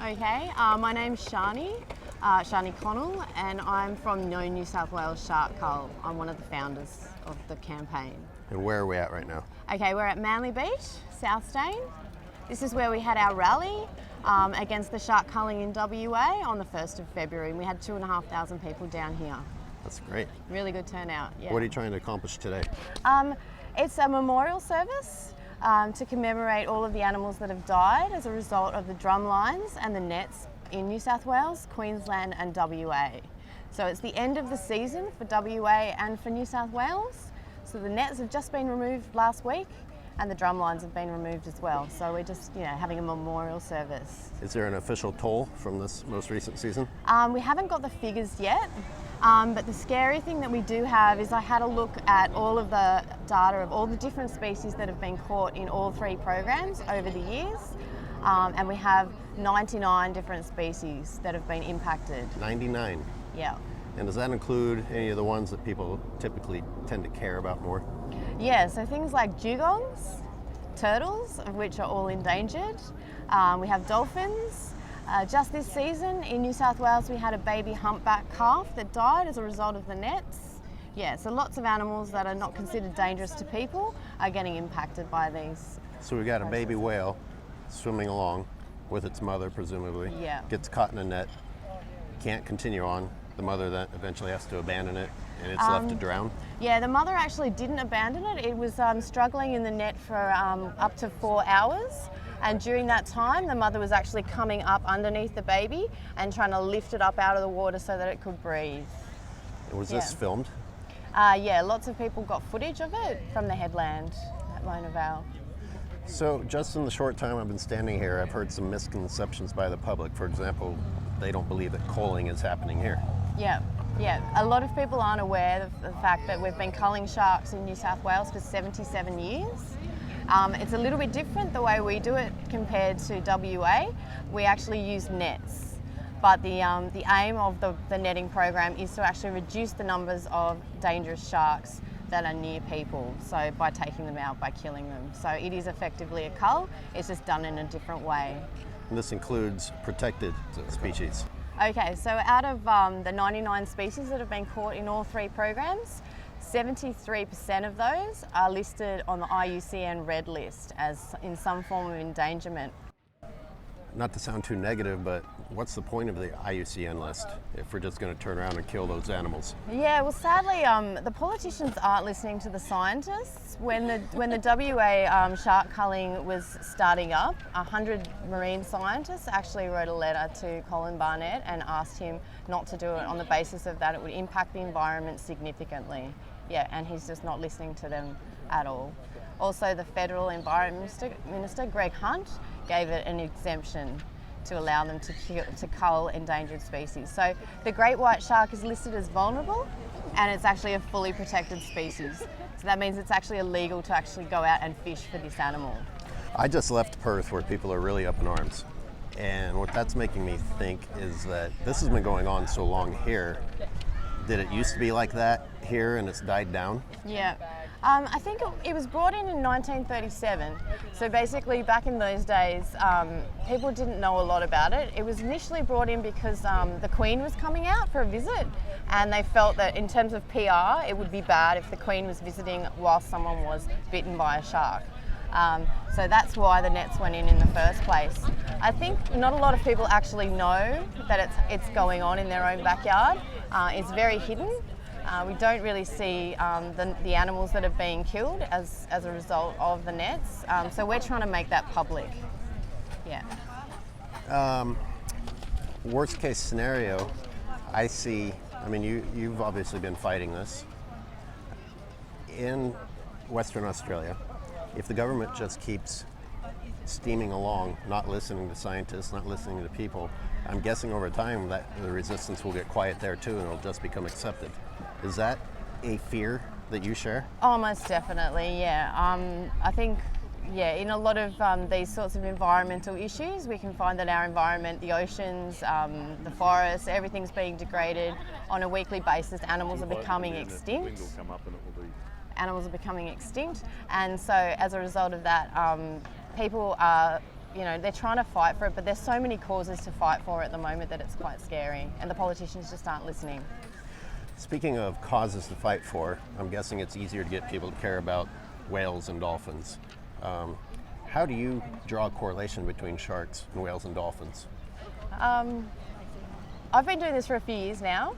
Okay, my name's Sharnie, Sharnie Connell, and I'm from New South Wales Shark Cull. I'm one of the founders of the campaign. And where are we at right now? Okay, we're at Manly Beach, South Stain. This is where we had our rally against the shark culling in WA on the 1st of February. And we had 2,500 people down here. That's great. Really good turnout, yeah. What are you trying to accomplish today? It's a memorial service to commemorate all of the animals that have died as a result of the drum lines and the nets in New South Wales, Queensland and WA. So it's the end of the season for WA and for New South Wales. So the nets have just been removed last week and the drum lines have been removed as well. So we're just, having a memorial service. Is there an official toll from this most recent season? We haven't got the figures yet, but the scary thing that we do have is I had a look at all of the data of all the different species that have been caught in all three programs over the years, and we have 99 different species that have been impacted. 99? Yeah. And does that include any of the ones that people typically tend to care about more? Yeah, so things like dugongs, turtles, of which are all endangered. We have dolphins. Just this season in New South Wales we had a baby humpback calf that died as a result of the nets. Yeah, so lots of animals that are not considered dangerous to people are getting impacted by these. So we've got a baby whale swimming along with its mother, presumably. Yeah. Gets caught in a net, can't continue on. The mother then eventually has to abandon it and it's left to drown? Yeah, the mother actually didn't abandon it. It was struggling in the net for up to 4 hours. And during that time, the mother was actually coming up underneath the baby and trying to lift it up out of the water so that it could breathe. And was this filmed? Yeah, lots of people got footage of it from the headland at Mona Vale. So just in the short time I've been standing here, I've heard some misconceptions by the public. For example, they don't believe that culling is happening here. Yeah. A lot of people aren't aware of the fact that we've been culling sharks in New South Wales for 77 years. It's a little bit different the way we do it compared to WA. We actually use nets, but the aim of the netting program is to actually reduce the numbers of dangerous sharks that are near people, so by taking them out, by killing them. So it is effectively a cull, it's just done in a different way. And this includes protected species. Okay, so out of the 99 species that have been caught in all three programs, 73% of those are listed on the IUCN red list as in some form of endangerment. Not to sound too negative, but what's the point of the IUCN list if we're just going to turn around and kill those animals? Yeah, well sadly the politicians aren't listening to the scientists. When the WA shark culling was starting up, 100 marine scientists actually wrote a letter to Colin Barnett and asked him not to do it on the basis of that it would impact the environment significantly. Yeah, and he's just not listening to them at all. Also, the Federal Environment Minister, Greg Hunt, gave it an exemption to allow them to cull endangered species. So the great white shark is listed as vulnerable and it's actually a fully protected species. So that means it's actually illegal to actually go out and fish for this animal. I just left Perth where people are really up in arms. And what that's making me think is that this has been going on so long here. Did it used to be like that here and it's died down? Yeah. I think it was brought in 1937. So basically back in those days, people didn't know a lot about it. It was initially brought in because the Queen was coming out for a visit and they felt that in terms of PR, it would be bad if the Queen was visiting while someone was bitten by a shark. So that's why the nets went in the first place. I think not a lot of people actually know that it's going on in their own backyard. It's very hidden. We don't really see the animals that are being killed as a result of the nets. So we're trying to make that public. Yeah. Worst case scenario, I see, you've obviously been fighting this. In Western Australia, if the government just keeps steaming along, not listening to scientists, not listening to people, I'm guessing over time that the resistance will get quiet there too and it'll just become accepted. Is that a fear that you share? Oh, most definitely, yeah. I think, in a lot of these sorts of environmental issues, we can find that our environment, the oceans, the forests, everything's being degraded on a weekly basis. Animals are becoming extinct. And so as a result of that, people are they're trying to fight for it, but there's so many causes to fight for at the moment that it's quite scary, and the politicians just aren't listening. Speaking of causes to fight for, I'm guessing it's easier to get people to care about whales and dolphins. How do you draw a correlation between sharks and whales and dolphins? I've been doing this for a few years now,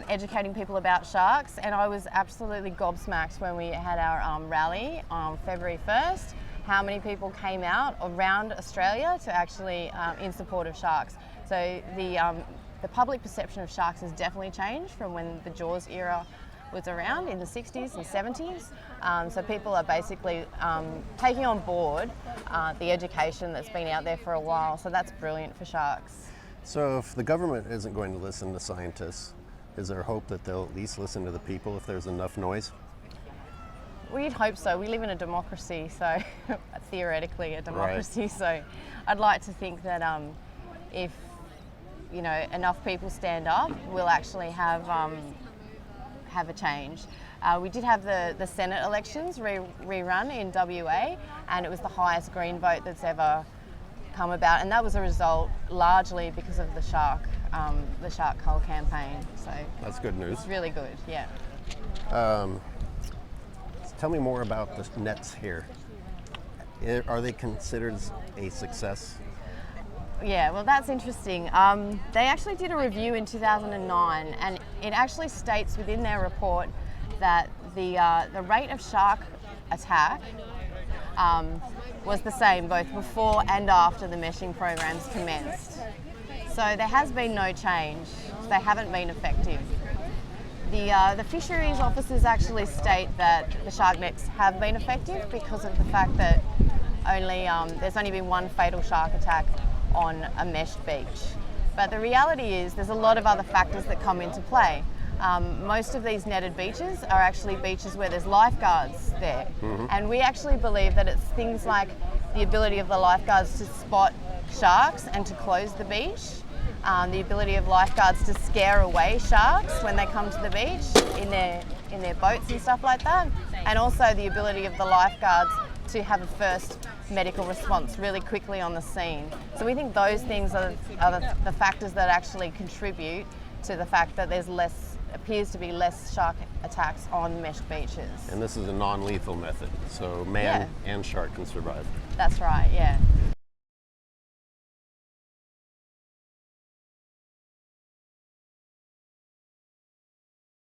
educating people about sharks, and I was absolutely gobsmacked when we had our rally on February 1st, how many people came out around Australia to actually in support of sharks. So the public perception of sharks has definitely changed from when the Jaws era was around in the 60s and 70s. So people are basically taking on board the education that's been out there for a while. So that's brilliant for sharks. So if the government isn't going to listen to scientists, is there hope that they'll at least listen to the people if there's enough noise? We'd hope so. We live in a democracy, so theoretically a democracy. Right. So I'd like to think that if enough people stand up, we'll actually have a change. We did have the Senate elections rerun in WA, and it was the highest Green vote that's ever come about, and that was a result largely because of the shark cull campaign. So That's good news. it's really good, yeah. Tell me more about the nets here. Are they considered a success? Yeah, well, that's interesting. They actually did a review in 2009, and it actually states within their report that the rate of shark attack was the same both before and after the meshing programs commenced. So there has been no change. They haven't been effective. The fisheries officers actually state that the shark nets have been effective because of the fact that there's only been one fatal shark attack on a meshed beach. But the reality is there's a lot of other factors that come into play. Most of these netted beaches are actually beaches where there's lifeguards there. Mm-hmm. And we actually believe that it's things like the ability of the lifeguards to spot sharks and to close the beach, the ability of lifeguards to scare away sharks when they come to the beach in their boats and stuff like that, and also the ability of the lifeguards to have a first medical response really quickly on the scene. So we think those things are the factors that actually contribute to the fact that appears to be less shark attacks on meshed beaches. And this is a non-lethal method, so man and shark can survive. That's right, yeah.